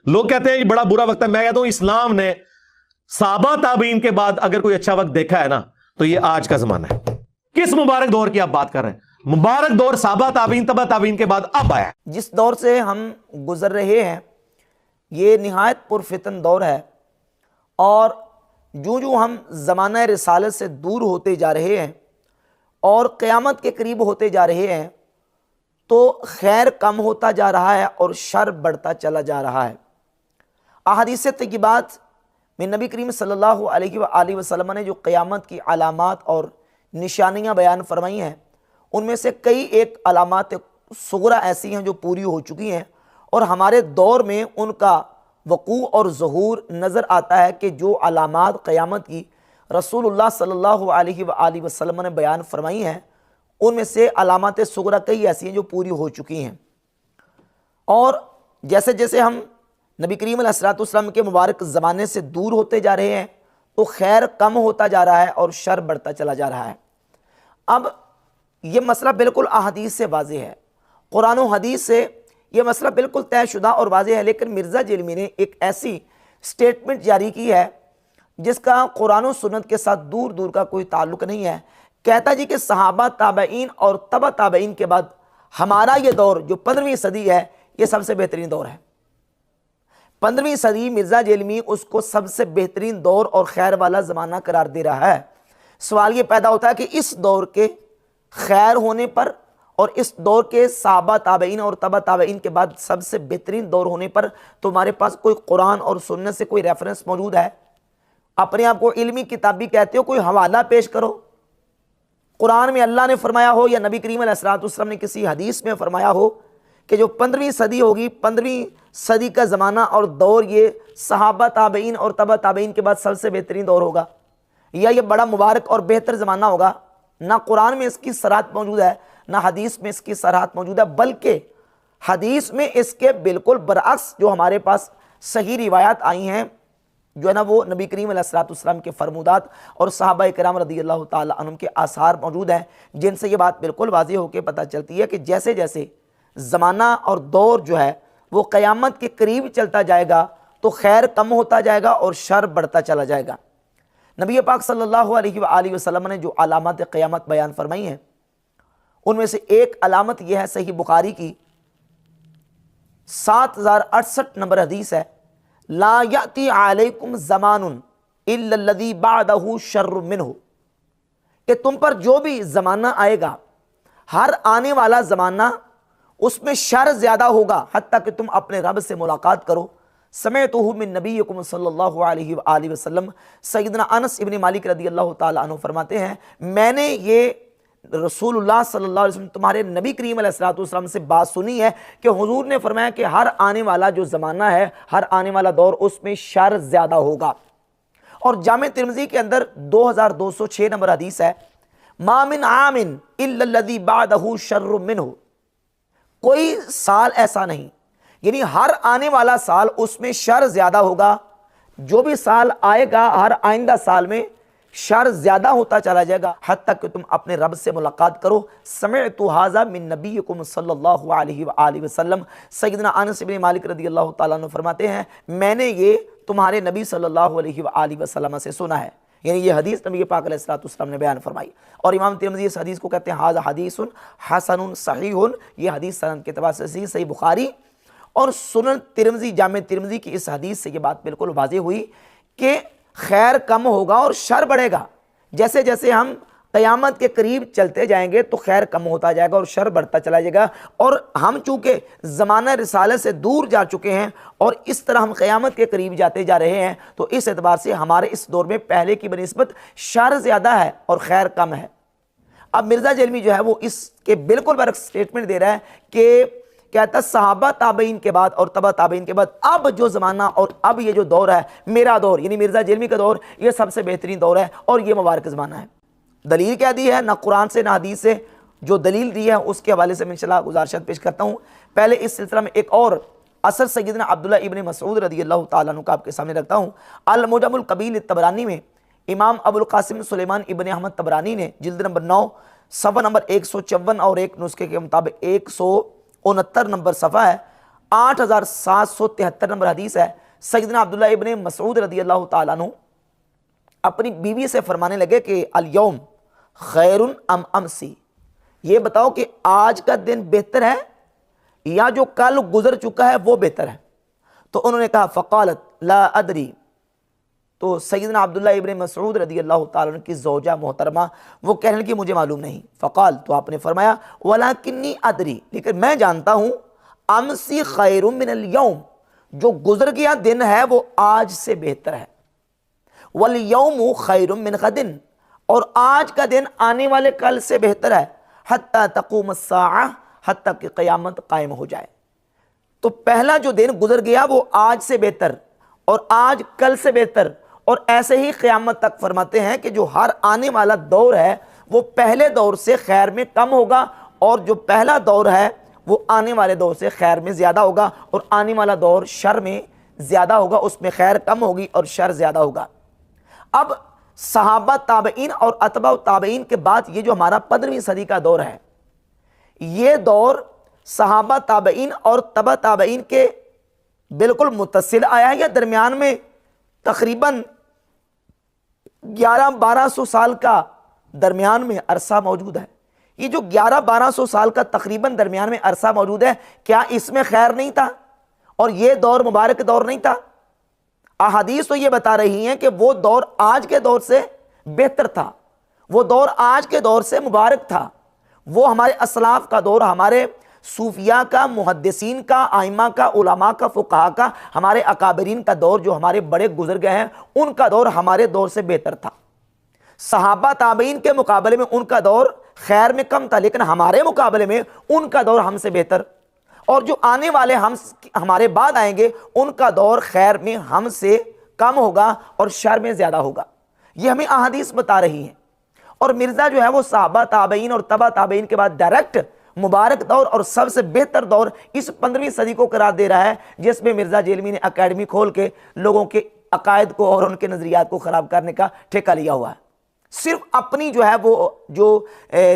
لوگ کہتے ہیں یہ بڑا برا وقت ہے، میں کہتا ہوں اسلام نے صحابہ تابعین کے بعد اگر کوئی اچھا وقت دیکھا ہے نا تو یہ آج کا زمانہ ہے۔ کس مبارک دور کی آپ بات کر رہے ہیں؟ مبارک دور صحابہ تابعین تبع تابعین کے بعد اب آیا۔ جس دور سے ہم گزر رہے ہیں یہ نہایت پرفتن دور ہے، اور جو ہم زمانہ رسالت سے دور ہوتے جا رہے ہیں اور قیامت کے قریب ہوتے جا رہے ہیں تو خیر کم ہوتا جا رہا ہے اور شر بڑھتا چلا جا رہا ہے۔ احادیث طیبات میں نبی کریم صلی اللہ علیہ وآلہ وسلم نے جو قیامت کی علامات اور نشانیاں بیان فرمائی ہیں ان میں سے کئی ایک علامات صغرا ایسی ہیں جو پوری ہو چکی ہیں، اور ہمارے دور میں ان کا وقوع اور ظہور نظر آتا ہے کہ جو علامات قیامت کی رسول اللہ صلی اللہ علیہ وآلہ وسلم نے بیان فرمائی ہیں ان میں سے علامات صغرا کئی ایسی ہیں جو پوری ہو چکی ہیں۔ اور جیسے جیسے ہم نبی کریم علیہ السلام کے مبارک زمانے سے دور ہوتے جا رہے ہیں تو خیر کم ہوتا جا رہا ہے اور شر بڑھتا چلا جا رہا ہے۔ اب یہ مسئلہ بالکل احادیث سے واضح ہے، قرآن و حدیث سے یہ مسئلہ بالکل طے شدہ اور واضح ہے، لیکن مرزا جیلمی نے ایک ایسی سٹیٹمنٹ جاری کی ہے جس کا قرآن و سنت کے ساتھ دور دور کا کوئی تعلق نہیں ہے۔ کہتا جی کہ صحابہ تابعین اور تبع تابعین کے بعد ہمارا یہ دور جو 15ویں صدی ہے یہ سب سے بہترین دور ہے۔ 15ویں صدی مرزا جیلمی اس کو سب سے بہترین دور اور خیر والا زمانہ قرار دے رہا ہے۔ سوال یہ پیدا ہوتا ہے کہ اس دور کے خیر ہونے پر اور اس دور کے صحابہ تابعین اور تبع تابعین کے بعد سب سے بہترین دور ہونے پر تمہارے پاس کوئی قرآن اور سنت سے کوئی ریفرنس موجود ہے؟ اپنے آپ کو علمی کتابی کہتے ہو، کوئی حوالہ پیش کرو۔ قرآن میں اللہ نے فرمایا ہو یا نبی کریم علیہ السلام نے کسی حدیث میں فرمایا ہو کہ جو 15ویں صدی ہوگی، 15ویں صدی کا زمانہ اور دور یہ صحابہ تابعین اور تبع تابعین کے بعد سب سے بہترین دور ہوگا، یا یہ بڑا مبارک اور بہتر زمانہ ہوگا؟ نہ قرآن میں اس کی صراحت موجود ہے نہ حدیث میں اس کی صراحت موجود ہے، بلکہ حدیث میں اس کے بالکل برعکس جو ہمارے پاس صحیح روایات آئی ہیں جو ہے نا وہ نبی کریم علیہ السلام کے فرمودات اور صحابہ کرام رضی اللہ تعالی عنہم کے آثار موجود ہیں، جن سے یہ بات بالکل واضح ہو کے پتہ چلتی ہے کہ جیسے جیسے زمانہ اور دور جو ہے وہ قیامت کے قریب چلتا جائے گا تو خیر کم ہوتا جائے گا اور شر بڑھتا چلا جائے گا۔ نبی پاک صلی اللہ علیہ وآلہ وسلم نے جو علامات قیامت بیان فرمائی ہیں ان میں سے ایک علامت یہ ہے، صحیح بخاری کی 7068 نمبر حدیث ہے، لا یأتی علیکم زمان الا الذی بعدہ شر منہ، کہ تم پر جو بھی زمانہ آئے گا ہر آنے والا زمانہ اس میں شر زیادہ ہوگا حتیٰ کہ تم اپنے رب سے ملاقات کرو۔ سمعتہ من نبیکم صلی اللہ علیہ وآلہ وسلم، سیدنا انس ابن مالک رضی اللہ تعالیٰ عنہ فرماتے ہیں میں نے یہ رسول اللہ صلی اللہ علیہ وسلم تمہارے نبی کریم علیہ السلام سے بات سنی ہے کہ حضور نے فرمایا کہ ہر آنے والا جو زمانہ ہے، ہر آنے والا دور، اس میں شر زیادہ ہوگا۔ اور جامع ترمذی کے اندر 2206 نمبر حدیث ہے، ما من عام الا الذی بعدہ شر منہ، کوئی سال ایسا نہیں، یعنی ہر آنے والا سال اس میں شر زیادہ ہوگا، جو بھی سال آئے گا ہر آئندہ سال میں شر زیادہ ہوتا چلا جائے گا حتیٰ کہ تم اپنے رب سے ملاقات کرو۔ سمعت ھذا من نبیکم صلی اللہ علیہ وآلہ وسلم، سیدنا انس بن مالک رضی اللہ تعالیٰ عنہ فرماتے ہیں میں نے یہ تمہارے نبی صلی اللہ علیہ وآلہ وسلم سے سنا ہے، یعنی یہ حدیث نبی پاک علیہ السلام نے بیان فرمائی۔ اور امام ترمذی اس حدیث کو کہتے ہیں ھذا حدیث حسن صحیح، یہ حدیث سند کے اعتبار سے صحیح بخاری اور سنن ترمذی، جامع ترمذی کی اس حدیث سے یہ بات بالکل واضح ہوئی کہ خیر کم ہوگا اور شر بڑھے گا۔ جیسے جیسے ہم قیامت کے قریب چلتے جائیں گے تو خیر کم ہوتا جائے گا اور شر بڑھتا چلا جائے گا، اور ہم چونکہ زمانہ رسالت سے دور جا چکے ہیں اور اس طرح ہم قیامت کے قریب جاتے جا رہے ہیں تو اس اعتبار سے ہمارے اس دور میں پہلے کی بنسبت شر زیادہ ہے اور خیر کم ہے۔ اب مرزا جیلمی جو ہے وہ اس کے بالکل برعکس سٹیٹمنٹ دے رہا ہے کہ کہتا صحابہ تابعین کے بعد اور تبع تابعین کے بعد اب جو زمانہ اور اب یہ جو دور ہے، میرا دور یعنی مرزا جیلمی کا دور، یہ سب سے بہترین دور ہے اور یہ مبارک زمانہ ہے۔ دلیل کیا دی ہے؟ نہ قرآن سے نہ حدیث سے، جو دلیل دی ہے اس کے حوالے سے میں انشاءاللہ گزارشات پیش کرتا ہوں۔ پہلے اس سلسلہ میں ایک اور اثر سیدنا عبداللہ ابن مسعود رضی اللہ تعالیٰ عنہ کا آپ کے سامنے رکھتا ہوں۔ المعجم الکبیر طبرانی میں امام ابو القاسم سلیمان ابن احمد طبرانی نے جلد نمبر 9 صفحہ نمبر 154 اور ایک نسخے کے مطابق 169 نمبر صفحہ ہے، 8773 نمبر حدیث ہے، سیدنا عبداللہ ابن مسعود رضی اللہ تعالیٰ عنہ اپنی بیوی سے فرمانے لگے کہ الیوم خیر ام امسی، یہ بتاؤ کہ آج کا دن بہتر ہے یا جو کل گزر چکا ہے وہ بہتر ہے؟ تو انہوں نے کہا فقالت لا ادری، تو سیدنا عبداللہ ابن مسعود رضی اللہ تعالیٰ عنہ کی زوجہ محترمہ وہ کہنے لگی مجھے معلوم نہیں۔ فقال، تو آپ نے فرمایا ولکنی ادری، لیکن میں جانتا ہوں، امسی خیر من الیوم، جو گزر گیا دن ہے وہ آج سے بہتر ہے، والیوم خیر من غد، اور آج کا دن آنے والے کل سے بہتر ہے، حتی تقوم الساعہ، حتیٰ کہ قیامت قائم ہو جائے۔ تو پہلا جو دن گزر گیا وہ آج سے بہتر، اور آج کل سے بہتر، اور ایسے ہی قیامت تک فرماتے ہیں کہ جو ہر آنے والا دور ہے وہ پہلے دور سے خیر میں کم ہوگا، اور جو پہلا دور ہے وہ آنے والے دور سے خیر میں زیادہ ہوگا، اور آنے والا دور شر میں زیادہ ہوگا، اس میں خیر کم ہوگی اور شر زیادہ ہوگا۔ اب صحابہ تابعین اور اتباع تابعین کے بعد یہ جو ہمارا 15ویں صدی کا دور ہے، یہ دور صحابہ تابعین اور تبع تابعین کے بالکل متصل آیا ہے، یا درمیان میں تقریباً 1100-1200 سال کا درمیان میں عرصہ موجود ہے؟ یہ جو 1100-1200 سال کا تقریباً درمیان میں عرصہ موجود ہے، کیا اس میں خیر نہیں تھا اور یہ دور مبارک دور نہیں تھا؟ احادیث تو یہ بتا رہی ہیں کہ وہ دور آج کے دور سے بہتر تھا، وہ دور آج کے دور سے مبارک تھا، وہ ہمارے اسلاف کا دور، ہمارے صوفیاء کا، محدثین کا، ائمہ کا، علماء کا، فقہاء کا، ہمارے اکابرین کا دور، جو ہمارے بڑے گزر گئے ہیں ان کا دور ہمارے دور سے بہتر تھا۔ صحابہ تابعین کے مقابلے میں ان کا دور خیر میں کم تھا، لیکن ہمارے مقابلے میں ان کا دور ہم سے بہتر، اور جو آنے والے ہمارے بعد آئیں گے ان کا دور خیر میں ہم سے کم ہوگا اور شر میں زیادہ ہوگا۔ یہ ہمیں احادیث بتا رہی ہیں۔ اور مرزا جو ہے وہ صحابہ تابعین اور تبع تابعین کے بعد ڈائریکٹ مبارک دور اور سب سے بہتر دور اس 15ویں صدی کو قرار دے رہا ہے، جس میں مرزا جیلمی نے اکیڈمی کھول کے لوگوں کے عقائد کو اور ان کے نظریات کو خراب کرنے کا ٹھیکہ لیا ہوا ہے، صرف اپنی جو ہے وہ جو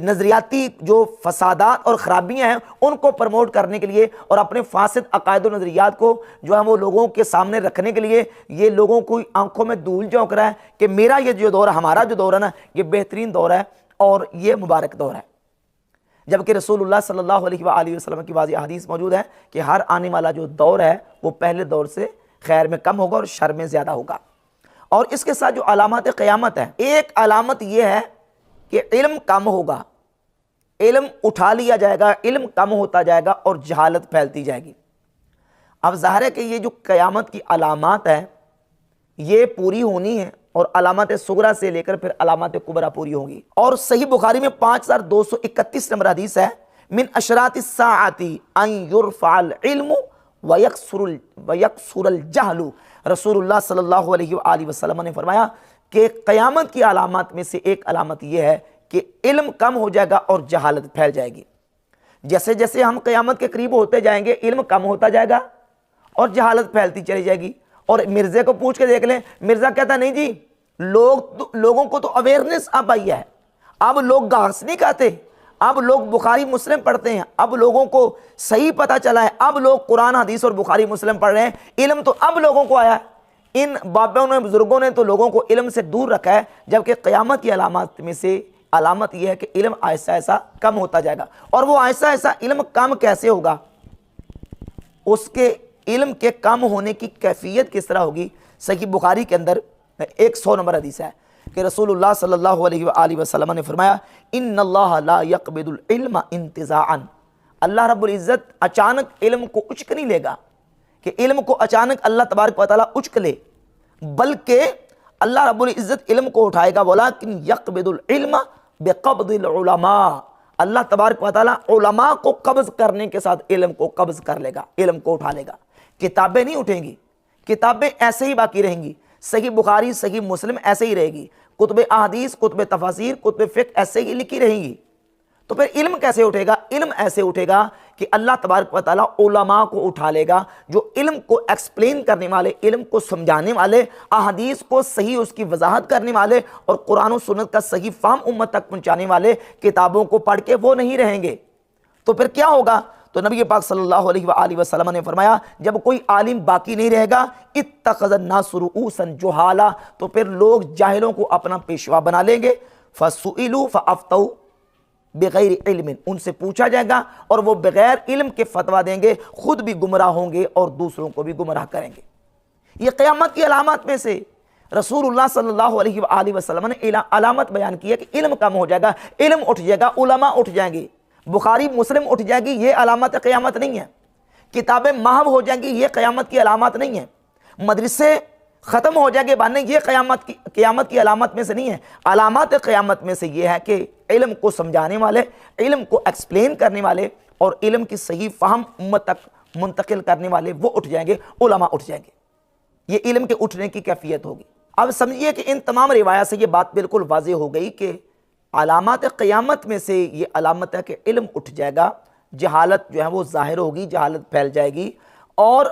نظریاتی جو فسادات اور خرابیاں ہیں ان کو پروموٹ کرنے کے لیے، اور اپنے فاسد عقائد و نظریات کو جو ہے وہ لوگوں کے سامنے رکھنے کے لیے یہ لوگوں کو آنکھوں میں دھول جھونک رہا ہے کہ میرا یہ جو دور ہے، ہمارا جو دور ہے نا، یہ بہترین دور ہے اور یہ مبارک دور ہے، جبکہ رسول اللہ صلی اللہ علیہ وآلہ وسلم کی واضح حدیث موجود ہے کہ ہر آنے والا جو دور ہے وہ پہلے دور سے خیر میں کم ہوگا اور شر میں زیادہ ہوگا۔ اور اس کے ساتھ جو علامات قیامت ہے، ایک علامت یہ ہے کہ علم کم ہوگا، علم اٹھا لیا جائے گا، علم کم ہوتا جائے گا اور جہالت پھیلتی جائے گی۔ اب ظاہر ہے کہ یہ جو قیامت کی علامات ہیں یہ پوری ہونی ہے، اور علامات صغرا سے لے کر پھر علامات کبریٰ پوری ہوں گی۔ اور صحیح بخاری میں 5231 نمبر حدیث ہے، من اشراط الساعۃ ان یرفع العلم ویکثر الجہل، رسول اللہ صلی اللہ علیہ وآلہ وسلم نے فرمایا کہ قیامت کی علامات میں سے ایک علامت یہ ہے کہ علم کم ہو جائے گا اور جہالت پھیل جائے گی۔ جیسے جیسے ہم قیامت کے قریب ہوتے جائیں گے علم کم ہوتا جائے گا اور جہالت پھیلتی چلی جائے گی۔ اور مرزے کو پوچھ کے دیکھ لیں، مرزا کہتا نہیں جی لوگوں کو تو اویئرنس اب آئی ہے، اب لوگ گھاس نہیں کھاتے، اب لوگ بخاری مسلم پڑھتے ہیں، اب لوگوں کو صحیح پتہ چلا ہے، اب لوگ قرآن حدیث اور بخاری مسلم پڑھ رہے ہیں، علم تو اب لوگوں کو آیا ہے۔ ان بابوں نے، بزرگوں نے تو لوگوں کو علم سے دور رکھا ہے، جبکہ قیامت کی علامات میں سے علامت یہ ہے کہ علم ایسا ایسا کم ہوتا جائے گا۔ اور وہ ایسا ایسا علم کم کیسے ہوگا، اس کے علم کے کم ہونے کی کیفیت کس طرح ہوگی؟ صحیح بخاری کے اندر 100 نمبر حدیث ہے کہ رسول اللہ صلی اللہ علیہ وآلہ وسلم نے فرمایا ان اللہ لا یقبض العلم انتزاعا، اللہ رب العزت اچانک علم کو اچک نہیں لے گا کہ علم کو اچانک اللہ تبارک و تعالیٰ اچک لے، بلکہ اللہ رب العزت علم کو اٹھائے گا، ولکن یقبض العلم بقبض العلماء، اللہ تبارک و تعالیٰ علماء کو قبض کرنے کے ساتھ علم کو قبض کر لے گا، علم کو اٹھا لے گا۔ کتابیں نہیں اٹھیں گی، کتابیں ایسے ہی باقی رہیں گی، صحیح بخاری صحیح مسلم ایسے ہی رہے گی، کتب احادیث کتب تفاسیر کتب فقہ ایسے ہی لکھی رہیں گی۔ تو پھر علم کیسے اٹھے گا؟ علم ایسے اٹھے گا کہ اللہ تبارک و تعالیٰ علماء کو اٹھا لے گا، جو علم کو ایکسپلین کرنے والے، علم کو سمجھانے والے، احادیث کو صحیح اس کی وضاحت کرنے والے اور قرآن و سنت کا صحیح فہم امت تک پہنچانے والے کتابوں کو پڑھ کے وہ نہیں رہیں گے۔ تو پھر کیا ہوگا؟ تو نبی پاک صلی اللہ علیہ وآلہ وسلم نے فرمایا جب کوئی عالم باقی نہیں رہے گا اتخذ الناس رؤوسا جہالا، تو پھر لوگ جاہلوں کو اپنا پیشوا بنا لیں گے، فسئلوا فافتوا بغیر علم، ان سے پوچھا جائے گا اور وہ بغیر علم کے فتویٰ دیں گے، خود بھی گمراہ ہوں گے اور دوسروں کو بھی گمراہ کریں گے۔ یہ قیامت کی علامات میں سے رسول اللہ صلی اللہ علیہ وآلہ وسلم نے علامت بیان کی ہے کہ علم کم ہو جائے گا، علم اٹھ جائے گا، علماء اٹھ جائیں گے، بخاری مسلم اٹھ جائے گی، یہ علامت قیامت نہیں ہے۔ کتابیں محو ہو جائیں گی، یہ قیامت کی علامات نہیں ہے۔ مدرسے ختم ہو جائیں گے بانے، یہ قیامت کی علامت میں سے نہیں ہے۔ علامات قیامت میں سے یہ ہے کہ علم کو سمجھانے والے، علم کو ایکسپلین کرنے والے اور علم کی صحیح فہم امت تک منتقل کرنے والے وہ اٹھ جائیں گے، علماء اٹھ جائیں گے۔ یہ علم کے اٹھنے کی کیفیت ہوگی۔ اب سمجھیے کہ ان تمام روایات سے یہ بات بالکل واضح ہو گئی کہ علامات قیامت میں سے یہ علامت ہے کہ علم اٹھ جائے گا، جہالت جو ہے وہ ظاہر ہوگی، جہالت پھیل جائے گی اور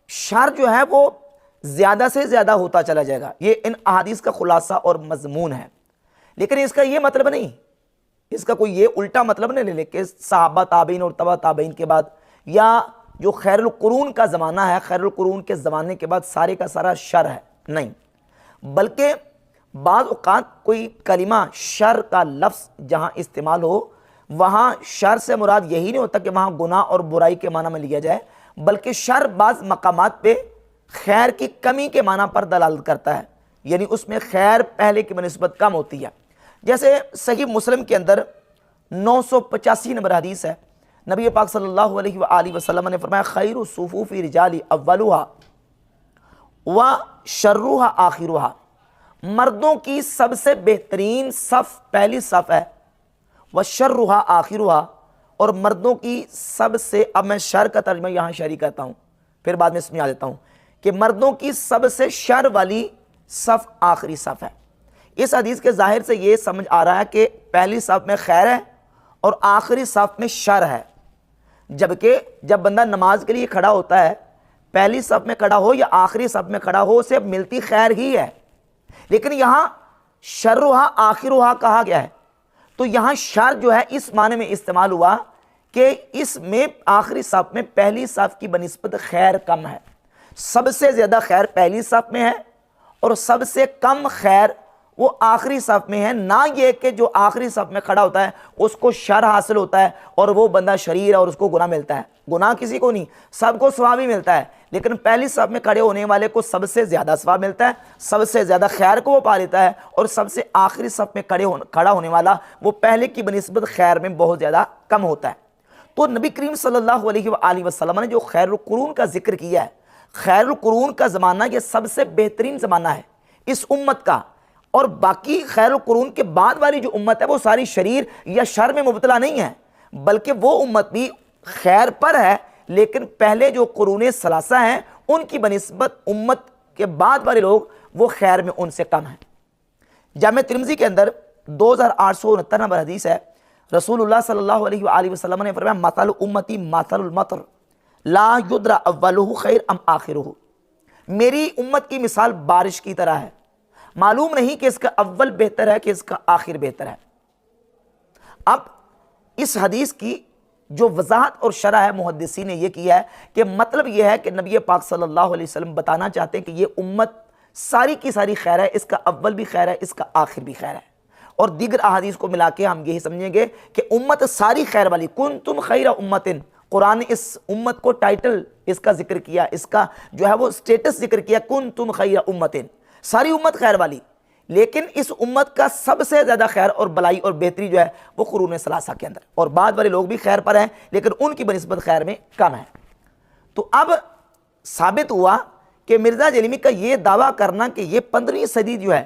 شر جو ہے وہ زیادہ سے زیادہ ہوتا چلا جائے گا۔ یہ ان احادیث کا خلاصہ اور مضمون ہے، لیکن اس کا یہ مطلب نہیں، اس کا کوئی یہ الٹا مطلب نہیں لے لے کہ صحابہ تابعین اور تبع تابعین کے بعد یا جو خیر القرون کا زمانہ ہے، خیر القرون کے زمانے کے بعد سارے کا سارا شر ہے، نہیں، بلکہ بعض اوقات کوئی کلمہ شر کا لفظ جہاں استعمال ہو وہاں شر سے مراد یہی نہیں ہوتا کہ وہاں گناہ اور برائی کے معنی میں لیا جائے، بلکہ شر بعض مقامات پہ خیر کی کمی کے معنی پر دلالت کرتا ہے، یعنی اس میں خیر پہلے کی بنسبت کم ہوتی ہے۔ جیسے صحیح مسلم کے اندر 985 نمبر حدیث ہے، نبی پاک صلی اللہ علیہ وآلہ وسلم نے فرمایا خیر الصفوف رجال اولها وشرها آخرها، مردوں کی سب سے بہترین صف پہلی صف ہے، وشرها آخرها، اور مردوں کی سب سے، اب میں شر کا ترجمہ یہاں شرعی کرتا ہوں پھر بعد میں سمجھا دیتا ہوں کہ مردوں کی سب سے شر والی صف آخری صف ہے۔ اس حدیث کے ظاہر سے یہ سمجھ آ رہا ہے کہ پہلی صف میں خیر ہے اور آخری صف میں شر ہے، جبکہ جب بندہ نماز کے لیے کھڑا ہوتا ہے پہلی صف میں کھڑا ہو یا آخری صف میں کھڑا ہو اسے ملتی خیر ہی ہے، لیکن یہاں شرها آخرها کہا گیا ہے، تو یہاں شر جو ہے اس معنی میں استعمال ہوا کہ اس میں آخری صف میں پہلی صف کی بنسبت خیر کم ہے، سب سے زیادہ خیر پہلی صف میں ہے اور سب سے کم خیر وہ آخری صف میں ہے۔ نہ یہ کہ جو آخری صف میں کھڑا ہوتا ہے اس کو شر حاصل ہوتا ہے اور وہ بندہ شریر ہے اور اس کو گناہ ملتا ہے، گناہ کسی کو نہیں، سب کو ثواب ہی ملتا ہے، لیکن پہلی صف میں کھڑے ہونے والے کو سب سے زیادہ ثواب ملتا ہے، سب سے زیادہ خیر کو وہ پا لیتا ہے، اور سب سے آخری صف میں کھڑا ہونے والا وہ پہلے کی بنسبت خیر میں بہت زیادہ کم ہوتا ہے۔ تو نبی کریم صلی اللہ علیہ وآلہ وسلم نے جو خیر القرون کا ذکر کیا ہے، خیر القرون کا زمانہ یہ سب سے بہترین زمانہ ہے اس امت کا، اور باقی خیر القرون کے بعد والی جو امت ہے وہ ساری شریر یا شر میں مبتلا نہیں ہے، بلکہ وہ امت بھی خیر پر ہے، لیکن پہلے جو قرون ثلاثہ ہیں ان کی بنسبت امت کے بعد والے لوگ وہ خیر میں ان سے کم ہیں۔ جامع ترمذی کے اندر 2869 نمبر حدیث ہے، رسول اللہ صلی اللہ علیہ وآلہ وسلم نے فرمایا مثل امتی مثل المطر لا یدری اولہ خیر ام آخرہ، میری امت کی مثال بارش کی طرح ہے، معلوم نہیں کہ اس کا اول بہتر ہے کہ اس کا آخر بہتر ہے۔ اب اس حدیث کی جو وضاحت اور شرح ہے محدثین نے یہ کیا ہے کہ مطلب یہ ہے کہ نبی پاک صلی اللہ علیہ وسلم بتانا چاہتے ہیں کہ یہ امت ساری کی ساری خیر ہے، اس کا اول بھی خیر ہے، اس کا آخر بھی خیر ہے، اور دیگر احادیث کو ملا کے ہم یہی سمجھیں گے کہ امت ساری خیر والی، کنتم خیر امت، قرآن نے اس امت کو ٹائٹل اس کا ذکر کیا، اس کا جو ہے وہ سٹیٹس ذکر کیا، کنتم خیر امت، ساری امت خیر والی، لیکن اس امت کا سب سے زیادہ خیر اور بلائی اور بہتری جو ہے وہ قرون ثلاثہ کے اندر، اور بعد والے لوگ بھی خیر پر ہیں لیکن ان کی بنسبت خیر میں کم ہے۔ تو اب ثابت ہوا کہ مرزا جلیمی کا یہ دعویٰ کرنا کہ یہ 15ویں صدی جو ہے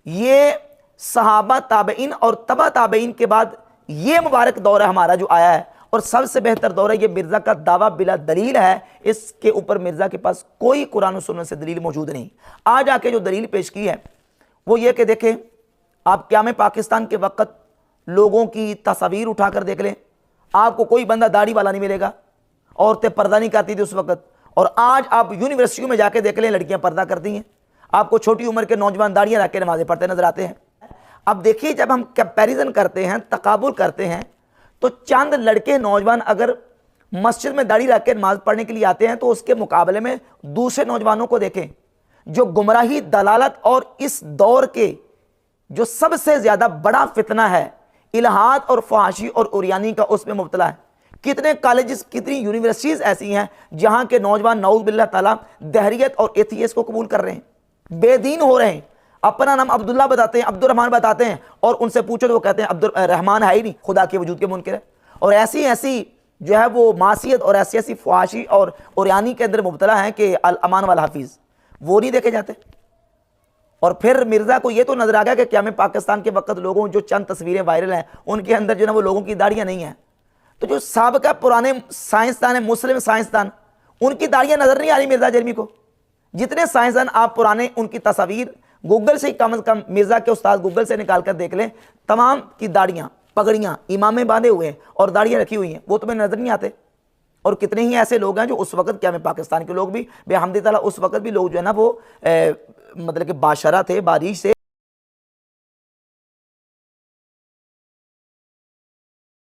یہ صحابہ تابعین اور تبع تابعین کے بعد یہ مبارک دور ہے ہمارا جو آیا ہے اور سب سے بہتر دور ہے، یہ مرزا کا دعویٰ بلا دلیل ہے، اس کے اوپر مرزا کے پاس کوئی قرآن و سنت سے دلیل موجود نہیں۔ آج آ کے جو دلیل پیش کی ہے وہ یہ کہ دیکھیں آپ قیام پاکستان کے وقت لوگوں کی تصاویر اٹھا کر دیکھ لیں، آپ کو کوئی بندہ داڑھی والا نہیں ملے گا، عورتیں پردہ نہیں کرتی تھی اس وقت، اور آج آپ یونیورسٹیوں میں جا کے دیکھ لیں لڑکیاں پردہ کرتی ہیں، آپ کو چھوٹی عمر کے نوجوان داڑیاں رکھ کے نمازیں پڑھتے نظر آتے ہیں۔ اب دیکھیے جب ہم کمپیریزن کرتے ہیں، تقابل کرتے ہیں، تو چند لڑکے نوجوان اگر مسجد میں داڑھی رکھ کے نماز پڑھنے کے لیے آتے ہیں، تو اس کے مقابلے میں دوسرے نوجوانوں کو دیکھیں جو گمراہی، دلالت اور اس دور کے جو سب سے زیادہ بڑا فتنہ ہے الہاد اور فحاشی اور عریانی کا، اس میں مبتلا ہے۔ کتنے کالجز، کتنی یونیورسٹیز ایسی ہیں جہاں کے نوجوان نعوذ باللہ تعالیٰ دہریت اور ایتھیس کو قبول کر رہے ہیں، بے دین ہو رہے ہیں، اپنا نام عبداللہ بتاتے ہیں، عبد الرحمن بتاتے ہیں، اور ان سے پوچھو تو وہ کہتے ہیں عبد الرحمن ہے ہی نہیں، خدا کے وجود کے منکر ہے، اور ایسی ایسی جو ہے وہ معصیت اور ایسی ایسی فحاشی اور عریانی کے اندر مبتلا ہیں کہ الامان والحفیظ وہ نہیں دیکھے جاتے۔ اور پھر مرزا کو یہ تو نظر آ گیا کہ قیام پاکستان کے وقت لوگوں جو چند تصویریں وائرل ہیں ان کے اندر جو ہے وہ لوگوں کی داڑیاں نہیں ہیں، تو جو سابقہ پرانے سائنسدان ہیں، مسلم سائنسدان، ان کی داڑیاں نظر نہیں آ رہی مرزا جرمی کو۔ جتنے سائنسدان آپ پرانے ان کی تصاویر گوگل سے کم از کم، مرزا کے استاد گوگل سے نکال کر دیکھ لیں، تمام کی داڑیاں، پگڑیاں، امامیں باندھے ہوئے ہیں اور داڑیاں رکھی ہوئی ہیں، وہ تمہیں نظر نہیں آتے۔ اور کتنے ہی ایسے لوگ ہیں جو اس وقت قیام پاکستان کے لوگ بھی بے حمدی تعالیٰ اس وقت بھی لوگ جو ہے نا وہ مطلب کہ باشرہ تھے، باریش سے